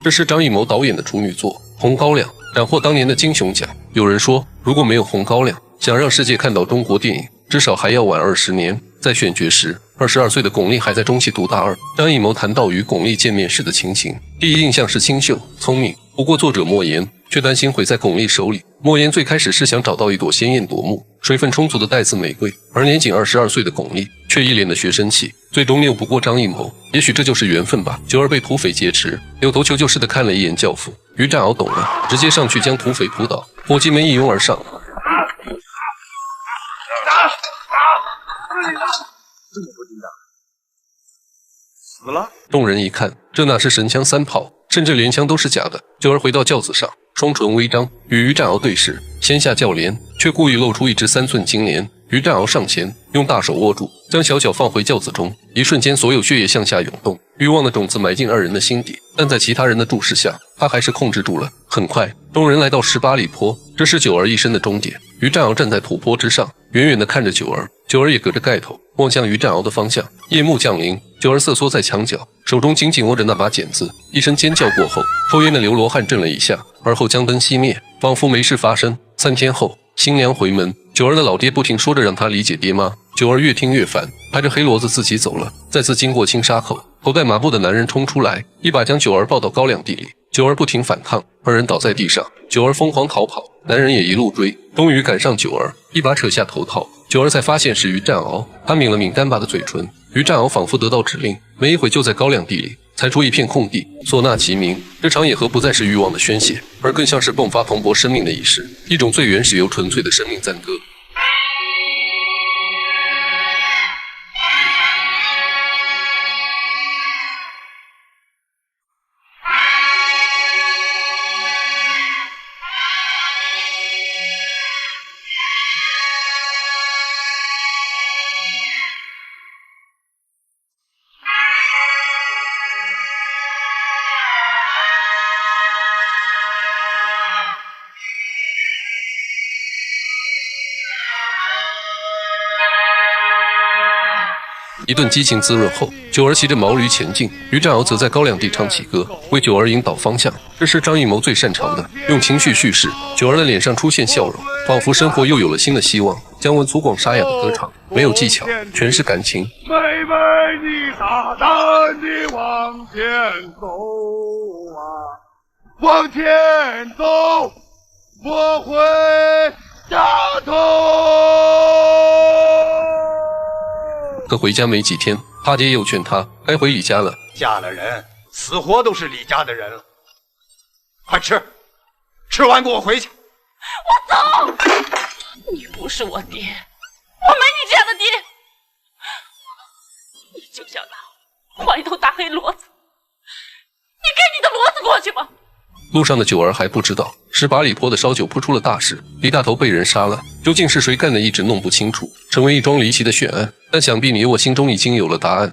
这是张艺谋导演的处女作《红高粱》，斩获当年的金熊奖。有人说，如果没有《红高粱》，想让世界看到中国电影，至少还要晚20年。在选角时，22岁的巩俐还在中戏读大二。张艺谋谈到与巩俐见面时的情形，第一印象是清秀聪明，不过作者莫言却担心毁在巩俐手里。莫言最开始是想找到一朵鲜艳夺目、水分充足的带刺玫瑰，而年仅22岁的巩俐却一脸的学生气，最终拗不过张艺谋。也许这就是缘分吧。九儿被土匪劫持，扭头求救似的看了一眼教父，于占鳌懂了，直接上去将土匪扑倒，伙计们一拥而上。这么不精打，死了。众人一看，这哪是神枪3炮，甚至连枪都是假的。九儿回到轿子上，双唇微张，与于占鳌对视，掀下轿帘，却故意露出一只3寸金莲。于占鳌上前，用大手握住，将小脚放回轿子中。一瞬间，所有血液向下涌动，欲望的种子埋进二人的心底。但在其他人的注视下，他还是控制住了。很快，众人来到18里坡，这是九儿一生的终点。于占鳌站在土坡之上，远远地看着九儿，九儿也隔着盖头望向于占鳌的方向。夜幕降临，九儿瑟缩在墙角，手中紧紧握着那把剪子。一声尖叫过后，抽烟的刘罗汉震了一下，而后将灯熄灭，仿佛没事发生。3天后，新娘回门，九儿的老爹不停说着让他理解爹妈，九儿越听越烦，拍着黑骡子自己走了。再次经过青沙口，头戴马步的男人冲出来，一把将九儿抱到高粱地里。九儿不停反抗，二人倒在地上，九儿疯狂逃跑，男人也一路追，终于赶上九儿，一把扯下头套。九儿才发现是于占鳌，他抿了抿干巴的嘴唇。于占鳌仿佛得到指令，没一会就在高粱地里裁出一片空地，唢呐齐鸣。这场野合不再是欲望的宣泄，而更像是迸发蓬勃生命的仪式，一种最原始又纯粹的生命赞歌。一顿激情滋润后，九儿骑着毛驴前进，于占鳌则在高粱地唱起歌，为九儿引导方向。这是张艺谋最擅长的，用情绪叙事。九儿的脸上出现笑容，仿佛生活又有了新的希望。姜文粗犷沙哑的歌唱，没有技巧，全是感情。妹妹，你大胆地往前走啊，往前走，不会掉头。可回家没几天，他爹又劝他该回李家了。嫁了人，死活都是李家的人了。快吃，吃完给我回去。我走！你不是我爹，我没你这样的爹。你就想拿换一头大黑骡子，你给你的骡子过去吧。路上的九儿还不知道，18里坡的烧酒铺出了大事，李大头被人杀了，究竟是谁干的一直弄不清楚，成为一桩离奇的悬案。但想必你我心中已经有了答案。